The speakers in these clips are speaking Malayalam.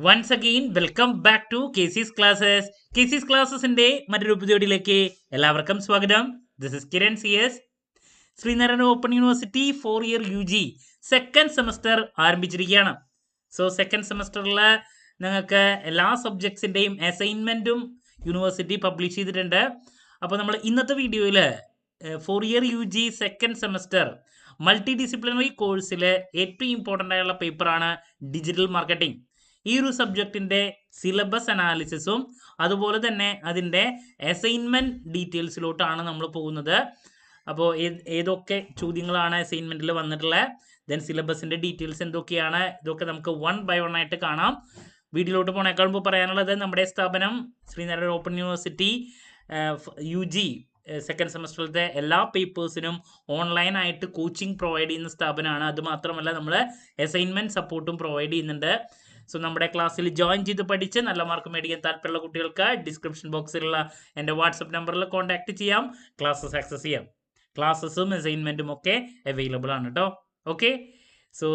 Once again welcome back to KC's classes. KC's ക്ലാസ്സസിന്റെ മറ്റൊരു എപ്പിസോഡിലേക്ക് എല്ലാവർക്കും സ്വാഗതം. This is Kiran CS. Sreenarayana open university 4-year UG second semester ആരംഭിച്ചിരിക്കുകയാണ്. സോ സെക്കൻഡ് സെമസ്റ്ററിൽ നിങ്ങൾക്ക് എല്ലാ സബ്ജക്ട്സിൻ്റെയും അസൈൻമെൻറ്റും യൂണിവേഴ്സിറ്റി പബ്ലിഷ് ചെയ്തിട്ടുണ്ട്. അപ്പോൾ നമ്മൾ ഇന്നത്തെ വീഡിയോയിൽ 4-year UG second semester multi disciplinary കോഴ്സിൽ ഏറ്റവും ഇമ്പോർട്ടൻ്റ് ആയുള്ള പേപ്പറാണ് ഡിജിറ്റൽ മാർക്കറ്റിംഗ്. ഈ ഒരു സബ്ജക്റ്റിൻ്റെ സിലബസ് അനാലിസിസും അതുപോലെ തന്നെ അതിൻ്റെ അസൈൻമെൻറ്റ് ഡീറ്റെയിൽസിലോട്ടാണ് നമ്മൾ പോകുന്നത്. അപ്പോൾ ഏതൊക്കെ ചോദ്യങ്ങളാണ് അസൈൻമെൻറ്റിൽ വന്നിട്ടുള്ളത്, ദെൻ സിലബസിൻ്റെ ഡീറ്റെയിൽസ് എന്തൊക്കെയാണ്, ഇതൊക്കെ നമുക്ക് 1 by 1 ആയിട്ട് കാണാം. വീഡിയോയിലോട്ട് പോണേക്കാൾ മുമ്പ് പറയാനുള്ളത്, നമ്മുടെ സ്ഥാപനം Sreenarayana open university UG second സെമസ്റ്ററിലത്തെ എല്ലാ പേപ്പേഴ്സിനും ഓൺലൈനായിട്ട് കോച്ചിങ് പ്രൊവൈഡ് ചെയ്യുന്ന സ്ഥാപനമാണ്. അതുമാത്രമല്ല നമ്മൾ അസൈൻമെൻറ്റ് സപ്പോർട്ടും പ്രൊവൈഡ് ചെയ്യുന്നുണ്ട്. സോ നമ്മുടെ ക്ലാസ്സിൽ ജോയിൻ ചെയ്ത് പഠിച്ച് നല്ല മാർക്ക് മേടിക്കാൻ താല്പര്യമുള്ള കുട്ടികൾക്ക് ഡിസ്ക്രിപ്ഷൻ ബോക്സിലുള്ള എൻ്റെ വാട്സപ്പ് നമ്പറിൽ കോൺടാക്ട് ചെയ്യാം, ക്ലാസ്സസ് ആക്സസ് ചെയ്യാം. ക്ലാസ്സസും അസൈൻമെൻറ്റും ഒക്കെ അവൈലബിൾ ആണ് കേട്ടോ. ഓക്കെ, സോ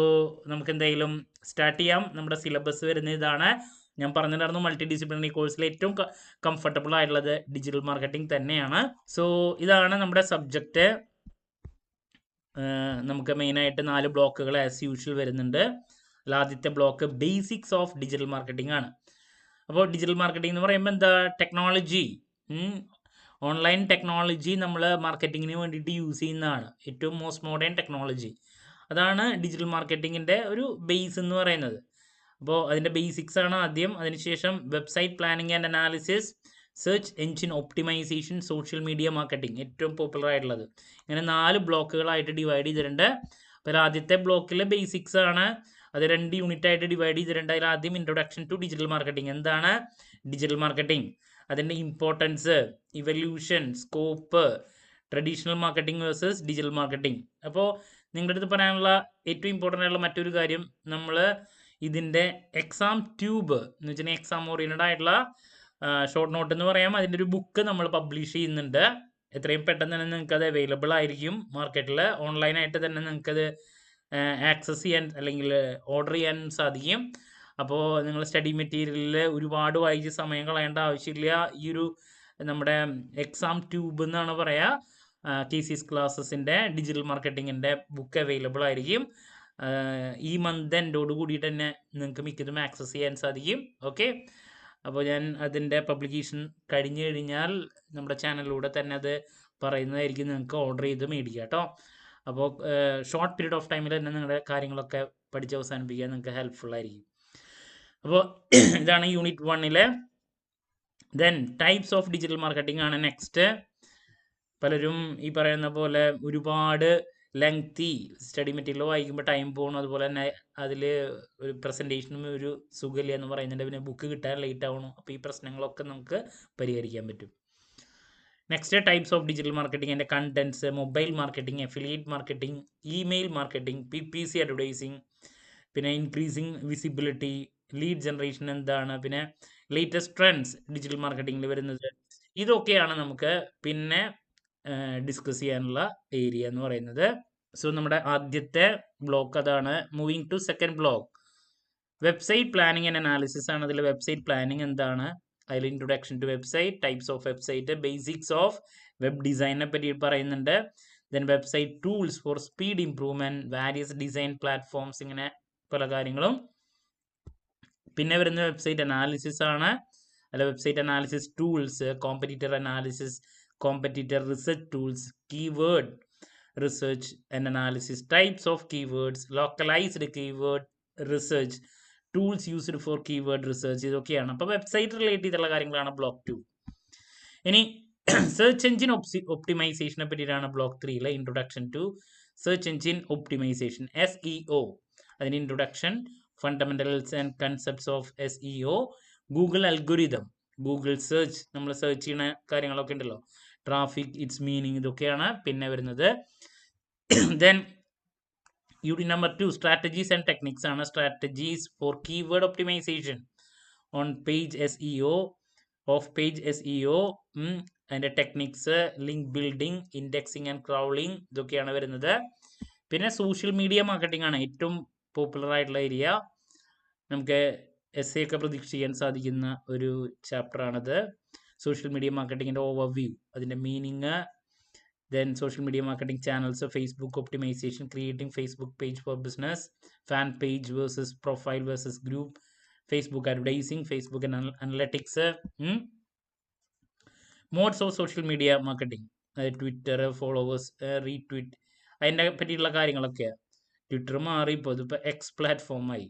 നമുക്ക് എന്തായാലും സ്റ്റാർട്ട് ചെയ്യാം. നമ്മുടെ സിലബസ് വരുന്ന ഇതാണ്. ഞാൻ പറഞ്ഞിട്ടുണ്ടായിരുന്നു, മൾട്ടി ഡിസിപ്ലിനറി കോഴ്സിൽ ഏറ്റവും കംഫർട്ടബിൾ ആയിട്ടുള്ളത് ഡിജിറ്റൽ മാർക്കറ്റിംഗ് തന്നെയാണ്. സോ ഇതാണ് നമ്മുടെ സബ്ജക്റ്റ്. നമുക്ക് മെയിനായിട്ട് 4 ബ്ലോക്കുകൾ ആസ് യൂഷ്വൽ വരുന്നുണ്ട്. ആദ്യത്തെ block basics of digital marketing ആണ്. അപ്പോൾ ഡിജിറ്റൽ മാർക്കറ്റിംഗ് എന്ന് പറയുമ്പോൾ എന്താ, ടെക്നോളജി, ഓൺലൈൻ ടെക്നോളജി നമ്മൾ മാർക്കറ്റിങ്ങിന് വേണ്ടിയിട്ട് യൂസ് ചെയ്യുന്നതാണ്. ഏറ്റവും മോസ്റ്റ് മോഡേൺ ടെക്നോളജി, അതാണ് ഡിജിറ്റൽ മാർക്കറ്റിങ്ങിൻ്റെ ഒരു ബേസ് എന്ന് പറയുന്നത്. അപ്പോൾ അതിൻ്റെ ബേസിക്സ് ആണ് ആദ്യം. അതിനുശേഷം website planning and analysis, search engine optimisation, social media marketing, ഏറ്റവും പോപ്പുലർ ആയിട്ടുള്ളത്. ഇങ്ങനെ 4 ബ്ലോക്കുകളായിട്ട് ഡിവൈഡ് ചെയ്തിട്ടുണ്ട്. അപ്പോൾ ആദ്യത്തെ ബ്ലോക്കിൽ ബേസിക്സ് ആണ്, അത് 2 യൂണിറ്റ് ആയിട്ട് ഡിവൈഡ് ചെയ്തിട്ടുണ്ട്. അതിൽ ആദ്യം ഇൻട്രൊഡക്ഷൻ ടു ഡിജിറ്റൽ മാർക്കറ്റിംഗ്, എന്താണ് ഡിജിറ്റൽ മാർക്കറ്റിംഗ്, അതിൻ്റെ importance, evolution, scope, traditional marketing versus digital marketing. അപ്പോൾ നിങ്ങളുടെ അടുത്ത് പറയാനുള്ള ഏറ്റവും ഇമ്പോർട്ടൻ്റ് ആയിട്ടുള്ള മറ്റൊരു കാര്യം, നമ്മൾ ഇതിൻ്റെ എക്സാം ട്യൂബ് എന്ന് വെച്ചിട്ടുണ്ടെങ്കിൽ എക്സാം ഓറിയൻറ്റഡ് ആയിട്ടുള്ള ഷോർട്ട് നോട്ട് എന്ന് പറയാം, അതിൻ്റെ ഒരു ബുക്ക് നമ്മൾ പബ്ലിഷ് ചെയ്യുന്നുണ്ട്. എത്രയും പെട്ടെന്ന് തന്നെ നിങ്ങൾക്കത് അവൈലബിൾ ആയിരിക്കും മാർക്കറ്റിൽ. ഓൺലൈനായിട്ട് തന്നെ നിങ്ങൾക്കത് ആക്സസ് ചെയ്യാൻ അല്ലെങ്കിൽ ഓർഡർ ചെയ്യാൻ സാധിക്കും. അപ്പോൾ നിങ്ങൾ സ്റ്റഡി മെറ്റീരിയലിൽ ഒരുപാട് വായിച്ച് സമയം കളയേണ്ട ആവശ്യമില്ല. ഈ ഒരു നമ്മുടെ എക്സാം ട്യൂബ് എന്നാണ് പറയുക, KC's ക്ലാസ്സസിൻ്റെ ഡിജിറ്റൽ മാർക്കറ്റിങ്ങിൻ്റെ ബുക്ക് അവൈലബിൾ ആയിരിക്കും. ഈ മന്ത് എൻഡോട് കൂടിയിട്ട് തന്നെ നിങ്ങൾക്ക് മിക്കതും ആക്സസ് ചെയ്യാൻ സാധിക്കും. ഓക്കെ, അപ്പോൾ ഞാൻ അതിൻ്റെ പബ്ലിക്കേഷൻ കഴിഞ്ഞ് കഴിഞ്ഞാൽ നമ്മുടെ ചാനലിലൂടെ തന്നെ അത് പറയുന്നതായിരിക്കും, നിങ്ങൾക്ക് ഓർഡർ ചെയ്ത് മേടിക്കുക കേട്ടോ. അപ്പോൾ ഷോർട്ട് പീരീഡ് ഓഫ് ടൈമിൽ തന്നെ നിങ്ങളുടെ കാര്യങ്ങളൊക്കെ പഠിച്ച് അവസാനിപ്പിക്കാൻ നിങ്ങൾക്ക് ഹെൽപ്ഫുൾ ആയിരിക്കും. അപ്പോൾ ഇതാണ് യൂണിറ്റ് 1-ലെ. Then types of digital marketing ആണ് നെക്സ്റ്റ്. പലരും ഈ പറയുന്ന പോലെ ഒരുപാട് ലെങ്തി സ്റ്റഡി മെറ്റീരിയൽ വായിക്കുമ്പോൾ ടൈം പോകണം, അതുപോലെ തന്നെ അതിൽ ഒരു പ്രസൻറ്റേഷനും ഒരു സുഖമില്ല എന്ന് പറയുന്നുണ്ട്, പിന്നെ ബുക്ക് കിട്ടാൻ ലേറ്റ് ആവണം. അപ്പോൾ ഈ പ്രശ്നങ്ങളൊക്കെ നമുക്ക് പരിഹരിക്കാൻ പറ്റും. Next types of digital marketing, അതിൻ്റെ contents, mobile marketing, affiliate marketing, email marketing, PPC advertising, പിന്നെ ഇൻക്രീസിങ് വിസിബിലിറ്റി, ലീഡ് ജനറേഷൻ എന്താണ്, പിന്നെ ലേറ്റസ്റ്റ് ട്രെൻഡ്സ് ഡിജിറ്റൽ മാർക്കറ്റിംഗിൽ വരുന്നത്, ഇതൊക്കെയാണ് നമുക്ക് പിന്നെ ഡിസ്കസ് ചെയ്യാനുള്ള ഏരിയ എന്ന് പറയുന്നത്. സോ നമ്മുടെ ആദ്യത്തെ ബ്ലോക്ക് അതാണ്. Moving to second block, website planning and analysis ആണ്. അതിൽ വെബ്സൈറ്റ് പ്ലാനിങ് എന്താണ്, അതിൽ introduction to website, types of website, basics of web ഡിസൈനെ പറ്റി പറയുന്നുണ്ട്. Then website tools for speed improvement, various design platforms, ഇങ്ങനെ പല കാര്യങ്ങളും. പിന്നെ വരുന്ന വെബ്സൈറ്റ് അനാലിസിസ് ആണ്. അല്ല, website analysis tools, competitor analysis, competitor research tools, keyword research and analysis, types of keywords, localised keyword research, tools used for keyword research, ഇതൊക്കെയാണ്. അപ്പോൾ വെബ്സൈറ്റ് റിലേറ്റ് ചെയ്തുള്ള കാര്യങ്ങളാണ് ബ്ലോക്ക് 2. ഇനി സെർച്ച് എൻജിൻ ഒപ്റ്റിമൈസേഷനെ പറ്റിയിട്ടാണ് ബ്ലോക്ക് 3-ലെ. Introduction to search engine optimisation, SEO, അതിന് introduction, fundamentals and concepts of SEO, Google algorithm, Google search, നമ്മൾ സെർച്ച് ചെയ്യുന്ന കാര്യങ്ങളൊക്കെ ഉണ്ടല്ലോ, ട്രാഫിക്, ഇറ്റ്സ് മീനിങ്, ഇതൊക്കെയാണ് പിന്നെ വരുന്നത്. Then unit number 2 strategies and techniques ആണ്. Strategies for keyword optimisation, on page SEO, off page SEO, അതിൻ്റെ techniques, link building, indexing and crawling, ഇതൊക്കെയാണ് വരുന്നത്. പിന്നെ സോഷ്യൽ മീഡിയ മാർക്കറ്റിംഗ് ആണ് ഏറ്റവും പോപ്പുലർ ആയിട്ടുള്ള ഏരിയ. നമുക്ക് എസ് എ ഒക്കെ പ്രതീക്ഷിക്കാൻ സാധിക്കുന്ന ഒരു ചാപ്റ്ററാണത്. സോഷ്യൽ മീഡിയ മാർക്കറ്റിങ്ങിൻ്റെ ഓവർവ്യൂ, അതിൻ്റെ meaning, then social media marketing channels, Facebook optimisation, creating Facebook page for business, fan page versus profile versus group, Facebook advertising, Facebook analytics, modes of social media marketing, Twitter, followers, retweet, അതിൻ്റെ പറ്റിയുള്ള കാര്യങ്ങളൊക്കെ. ട്വിറ്റർ മാറി ഇപ്പോൾ ഇതിപ്പോൾ എക്സ് പ്ലാറ്റ്ഫോമായി.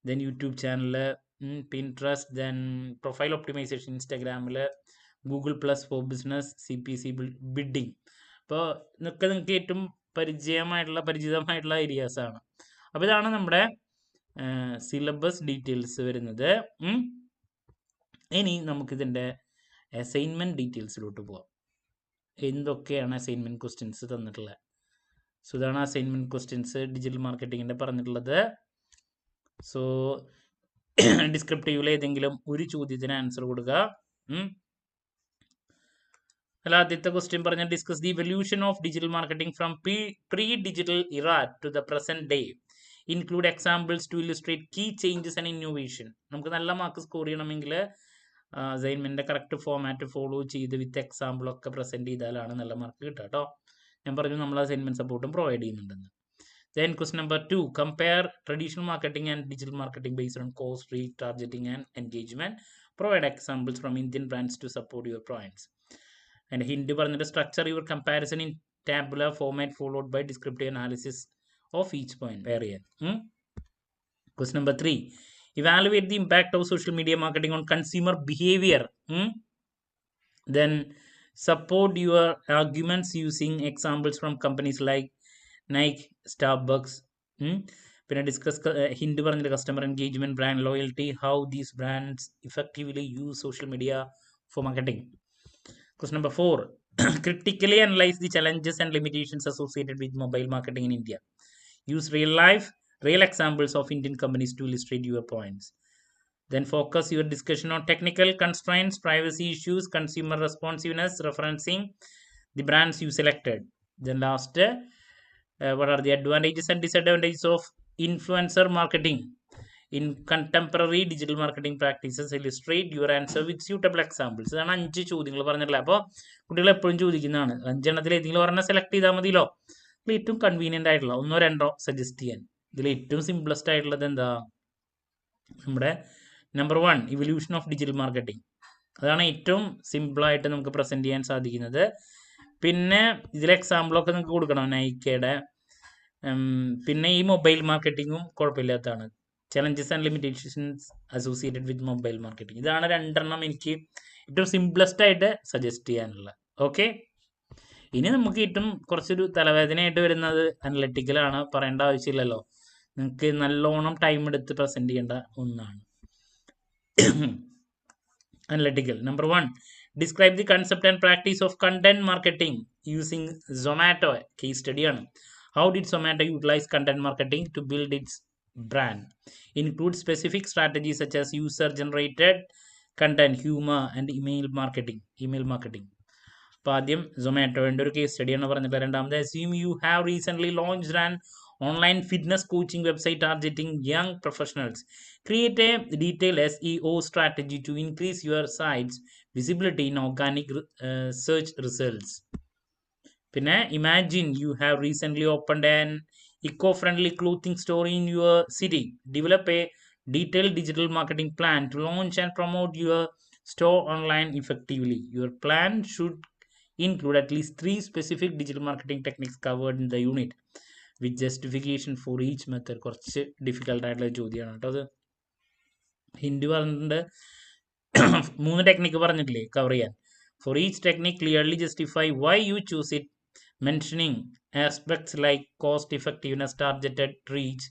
Then YouTube channel, Pinterest, then profile optimisation ഇൻസ്റ്റാഗ്രാമിൽ, Google plus for business, CPC bidding. അപ്പോൾ ഇതൊക്കെ നിങ്ങൾക്ക് ഏറ്റവും പരിചിതമായിട്ടുള്ള ഏരിയാസാണ്. അപ്പോൾ ഇതാണ് നമ്മുടെ സിലബസ് ഡീറ്റെയിൽസ് വരുന്നത്. ഇനി നമുക്കിതിൻ്റെ അസൈൻമെൻറ്റ് ഡീറ്റെയിൽസിലോട്ട് പോകാം. എന്തൊക്കെയാണ് അസൈൻമെൻറ്റ് ക്വസ്റ്റ്യൻസ് തന്നിട്ടുള്ളത്? സോ ഇതാണ് അസൈൻമെൻറ്റ് ക്വസ്റ്റ്യൻസ് ഡിജിറ്റൽ മാർക്കറ്റിങ്ങിൻ്റെ പറഞ്ഞിട്ടുള്ളത്. സോ ഡിസ്ക്രിപ്റ്റീവിൽ ഏതെങ്കിലും ഒരു ചോദ്യത്തിന് ആൻസർ കൊടുക്കുക. അല്ല, ആദ്യത്തെ ക്വസ്റ്റ്യൻ പറഞ്ഞ discuss the evolution of digital marketing from pre digital era to the present day, include examples to illustrate key changes and innovation. നമുക്ക് നല്ല മാർക്ക് സ്കോർ ചെയ്യണമെങ്കിൽ അസൈൻമെൻറ്റിൻ്റെ കറക്റ്റ് ഫോമാറ്റ് ഫോളോ ചെയ്ത് വിത്ത് എക്സാമ്പിളൊക്കെ പ്രസൻറ്റ് ചെയ്താലാണ് നല്ല മാർക്ക് കിട്ടുക കേട്ടോ. ഞാൻ പറഞ്ഞു നമ്മൾ അസൈൻമെൻറ്റ് സപ്പോർട്ടും പ്രൊവൈഡ് ചെയ്യുന്നുണ്ടെന്ന്. Then question number 2, compare traditional marketing and digital marketing based on cost, reach, targeting and engagement. Provide examples from Indian brands to support your points. And hint പറഞ്ഞിട്ട് structure your comparison in tabular format followed by descriptive analysis of each point. Area. Question number 3, evaluate the impact of social media marketing on consumer behavior. Then support your arguments using examples from companies like Nike, Starbucks. പിന്നെ ഡിസ്കസ് ഹിന്റ് പറഞ്ഞിട്ട് customer engagement, brand loyalty, how these brands effectively use social media for marketing. Question number 4, critically analyze the challenges and limitations associated with mobile marketing in India. Use real examples of Indian companies to illustrate your points. Then focus your discussion on technical constraints, privacy issues, consumer responsiveness, referencing the brands you selected. Then last, what are the advantages and disadvantages of influencer marketing in contemporary digital marketing practices? Illustrate your answer with suitable examples. ഇതാണ് 5 ചോദ്യങ്ങൾ പറഞ്ഞിട്ടുള്ളത്. അപ്പോൾ കുട്ടികൾ എപ്പോഴും ചോദിക്കുന്നതാണ്, 5 എണ്ണത്തിൽ ഏതെങ്കിലും ഒരെണ്ണം സെലക്ട് ചെയ്താൽ മതിയല്ലോ. ഇതിൽ ഏറ്റവും കൺവീനിയൻ്റ് ആയിട്ടുള്ള 1-2 സജസ്റ്റ് ചെയ്യാൻ. ഇതിൽ ഏറ്റവും സിംപ്ലസ്റ്റ് ആയിട്ടുള്ളത് എന്താ? നമ്മുടെ number 1, evolution of digital marketing. അതാണ് ഏറ്റവും സിമ്പിളായിട്ട് നമുക്ക് പ്രസൻറ്റ് ചെയ്യാൻ സാധിക്കുന്നത്. പിന്നെ ഇതിലെ എക്സാമ്പിളൊക്കെ നിങ്ങൾക്ക് കൊടുക്കണം, നൈക്കയുടെ. പിന്നെ ഈ മൊബൈൽ മാർക്കറ്റിങ്ങും കുഴപ്പമില്ലാത്തതാണ്. Challenges and limitations associated with mobile marketing. ഇതാണ് 2 എണ്ണം എനിക്ക് ഏറ്റവും സിംപ്ലസ്റ്റ് ആയിട്ട് സജസ്റ്റ് ചെയ്യാനുള്ളത്. ഓക്കെ, ഇനി നമുക്ക് ഏറ്റവും കുറച്ചൊരു തലവേദനയായിട്ട് വരുന്നത് അനലറ്റിക്കലാണ്. പറയേണ്ട ആവശ്യമില്ലല്ലോ, നിങ്ങൾക്ക് നല്ലോണം ടൈം എടുത്ത് പ്രസൻറ്റ് ചെയ്യേണ്ട ഒന്നാണ് analytical. Number 1, describe the concept and practice of content marketing using Zomato. Case study ആണ്. How did Zomato utilize content marketing to build its brand? Include specific strategies such as user generated content, humor and email marketing. അപ്പോൾ ആദ്യം സൊമാറ്റോയുടെ ഒരു കേസ് സ്റ്റഡിയാണ് പറഞ്ഞിട്ട്. രണ്ടാമത്, assume you have recently launched an online fitness coaching website targeting young professionals. Create a detailed SEO strategy to increase your site's visibility in organic search results. പിന്നെ imagine you have recently opened an eco-friendly clothing store in your city. Develop a detailed digital marketing plan to launch and promote your store online effectively. Your plan should include at least 3 specific digital marketing techniques covered in the unit with justification for each method. കുറച്ച് ഡിഫിക്കൽട്ട് ആയിട്ടുള്ള ചോദ്യമാണ് കേട്ടോ അത്. ഹിന്ദി പറഞ്ഞിട്ടുണ്ട്, 3 ടെക്നിക്ക് പറഞ്ഞിട്ടില്ലേ കവർ ചെയ്യാൻ. For each technique clearly justify why you choose it, mentioning aspects like cost effectiveness, targeted reach,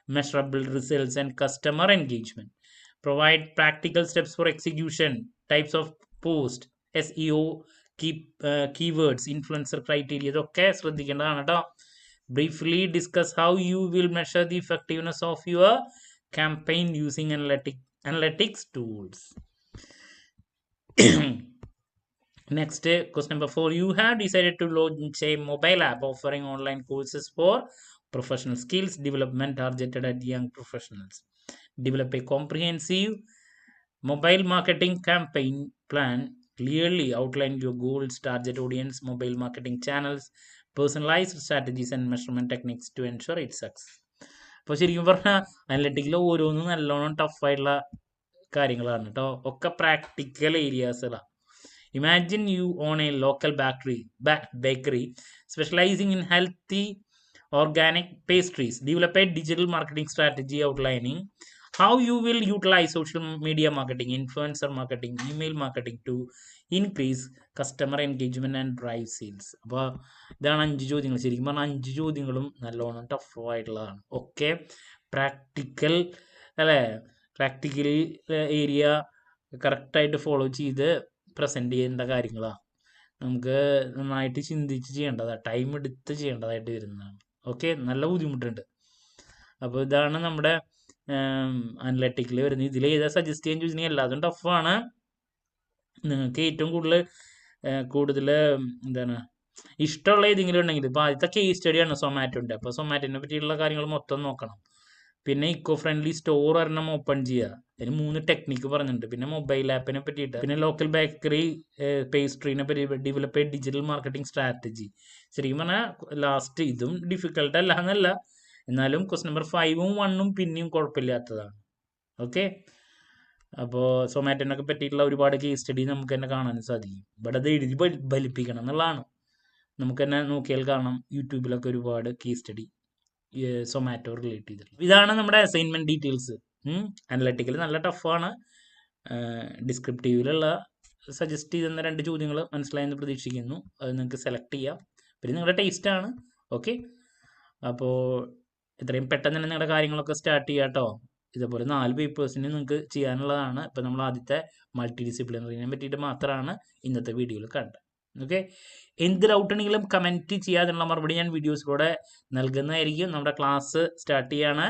measurable results and customer engagement. Provide practical steps for execution, types of post, SEO, keywords, influencer criteria. ഇതൊക്കെ ശ്രദ്ധിക്കേണ്ടതാണ് കേട്ടോ. Briefly discuss how you will measure the effectiveness of your campaign using analytics tools. Next, question number 4, you have decided to launch a mobile app offering online courses for professional skills development targeted at young professionals. develop a comprehensive mobile marketing campaign plan, clearly outline your goals, target audience, mobile marketing channels, personalized strategies and measurement techniques to ensure its success. അപ്പോൾ ശരിക്കും പറഞ്ഞാൽ അനലറ്റിക്കിൽ ഓരോന്നും നല്ലോണം ടഫായിട്ടുള്ള കാര്യങ്ങളാണ് കേട്ടോ, ഒക്കെ practical ഏരിയാസുകളാണ്. Imagine you own a local bakery specializing in healthy organic pastries. Develop a digital marketing strategy outlining how you will utilize social media marketing, influencer marketing, email marketing to increase customer engagement and drive sales. അപ്പോൾ ഇതാണ് 5 ചോദ്യങ്ങൾ. ശരിക്കും പറഞ്ഞാൽ 5 ചോദ്യങ്ങളും നല്ലോണം ടഫ് ആയിട്ടുള്ളതാണ്. ഒക്കെ പ്രാക്ടിക്കൽ അല്ലേ, പ്രാക്ടിക്കൽ ഏരിയ കറക്റ്റായിട്ട് ഫോളോ ചെയ്ത് പ്രസൻറ്റ് ചെയ്യേണ്ട കാര്യങ്ങളാണ്. നമുക്ക് നന്നായിട്ട് ചിന്തിച്ച് ചെയ്യേണ്ടതാണ്, ടൈം എടുത്ത് ചെയ്യേണ്ടതായിട്ട് വരുന്നതാണ്. ഓക്കെ, നല്ല ബുദ്ധിമുട്ടുണ്ട്. അപ്പോൾ ഇതാണ് നമ്മുടെ അനലറ്റിക്കിൽ വരുന്നത്. ഇതിൽ ഏതാ സജസ്റ്റ് ചെയ്യാൻ ചോദിച്ചിട്ടുണ്ടെങ്കിൽ എല്ലാതും ടഫാണ്. നിങ്ങൾക്ക് ഏറ്റവും കൂടുതൽ എന്താണ് ഇഷ്ടമുള്ള ഏതെങ്കിലും ഉണ്ടെങ്കിൽ, ഇപ്പോൾ ആദ്യത്തെ കേസ് സ്റ്റഡിയാണ് സൊമാറ്റോൻ്റെ. അപ്പോൾ സൊമാറ്റോനെ പറ്റിയുള്ള കാര്യങ്ങൾ മൊത്തം നോക്കണം. പിന്നെ ഇക്കോ ഫ്രണ്ട്ലി സ്റ്റോർ ഒരെണ്ണം ഓപ്പൺ ചെയ്യുക, അതിന് 3 ടെക്നിക്ക് പറഞ്ഞിട്ടുണ്ട്. പിന്നെ മൊബൈൽ ആപ്പിനെ പറ്റിയിട്ട്, പിന്നെ ലോക്കൽ ബേക്കറി പേസ്ട്രീനെ പറ്റി, ഡെവലപ്പ് ഡിജിറ്റൽ മാർക്കറ്റിംഗ് സ്ട്രാറ്റജി. ശരിക്കും പറഞ്ഞാൽ ലാസ്റ്റ് ഇതും ഡിഫിക്കൽട്ട് അല്ല എന്നല്ല, എന്നാലും ക്വസ്റ്റ്യൻ നമ്പർ 5ഉം 1ഉം പിന്നെയും കുഴപ്പമില്ലാത്തതാണ്. ഓക്കെ, അപ്പോൾ സൊമാറ്റോനൊക്കെ പറ്റിയിട്ടുള്ള ഒരുപാട് കേസ് സ്റ്റഡി നമുക്ക് തന്നെ കാണാൻ സാധിക്കും. ഇവിടെ അത് എഴുതി ഫലിപ്പിക്കണം എന്നുള്ളതാണ്. നമുക്ക് തന്നെ നോക്കിയാൽ കാണാം, യൂട്യൂബിലൊക്കെ ഒരുപാട് കേസ് സ്റ്റഡി സൊമാറ്റോ റിലേറ്റ് ചെയ്തിട്ടുള്ളത്. ഇതാണ് നമ്മുടെ അസൈൻമെൻറ്റ് ഡീറ്റെയിൽസ്. അനലറ്റിക്കൽ നല്ല ടഫാണ്. ഡിസ്ക്രിപ്റ്റീവിലുള്ള സജസ്റ്റ് ചെയ്തെന്ന 2 ചോദ്യങ്ങൾ മനസ്സിലായെന്ന് പ്രതീക്ഷിക്കുന്നു. അത് നിങ്ങൾക്ക് സെലക്ട് ചെയ്യാം, പിന്നെ നിങ്ങളുടെ ടേസ്റ്റാണ്. ഓക്കെ, അപ്പോൾ എത്രയും പെട്ടെന്ന് തന്നെ നിങ്ങളുടെ കാര്യങ്ങളൊക്കെ സ്റ്റാർട്ട് ചെയ്യാം കേട്ടോ. ഇതേപോലെ 4 പേപ്പേഴ്സിന് നിങ്ങൾക്ക് ചെയ്യാനുള്ളതാണ്. ഇപ്പം നമ്മൾ ആദ്യത്തെ മൾട്ടി ഡിസിപ്ലിനറിനെ പറ്റിയിട്ട് മാത്രമാണ് ഇന്നത്തെ വീഡിയോയിൽ കണ്ടത്. ഓക്കെ, എന്ത് ഡൗട്ട് ഉണ്ടെങ്കിലും കമൻറ്റ് ചെയ്യാതിനുള്ള മറുപടി ഞാൻ വീഡിയോസിലൂടെ നൽകുന്നതായിരിക്കും. നമ്മുടെ ക്ലാസ് സ്റ്റാർട്ട് ചെയ്യാണ്.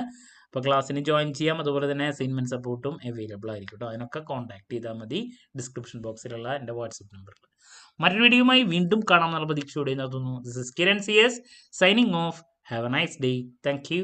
അപ്പോൾ ക്ലാസ്സിന് ജോയിൻ ചെയ്യാം. അതുപോലെ തന്നെ അസൈൻമെൻറ്റ് സപ്പോർട്ടും അവൈലബിൾ ആയിരിക്കും കേട്ടോ. അതിനൊക്കെ കോൺടാക്ട് ചെയ്താൽ മതി ഡിസ്ക്രിപ്ഷൻ ബോക്സിലുള്ള എൻ്റെ വാട്സപ്പ് നമ്പറിൽ. മറ്റൊരു വീഡിയോയുമായി വീണ്ടും കാണാമെന്നുള്ള പ്രതീക്ഷയോടെ നിർത്തുന്നു. This is Kiran CS signing off. Have a nice day. Thank U.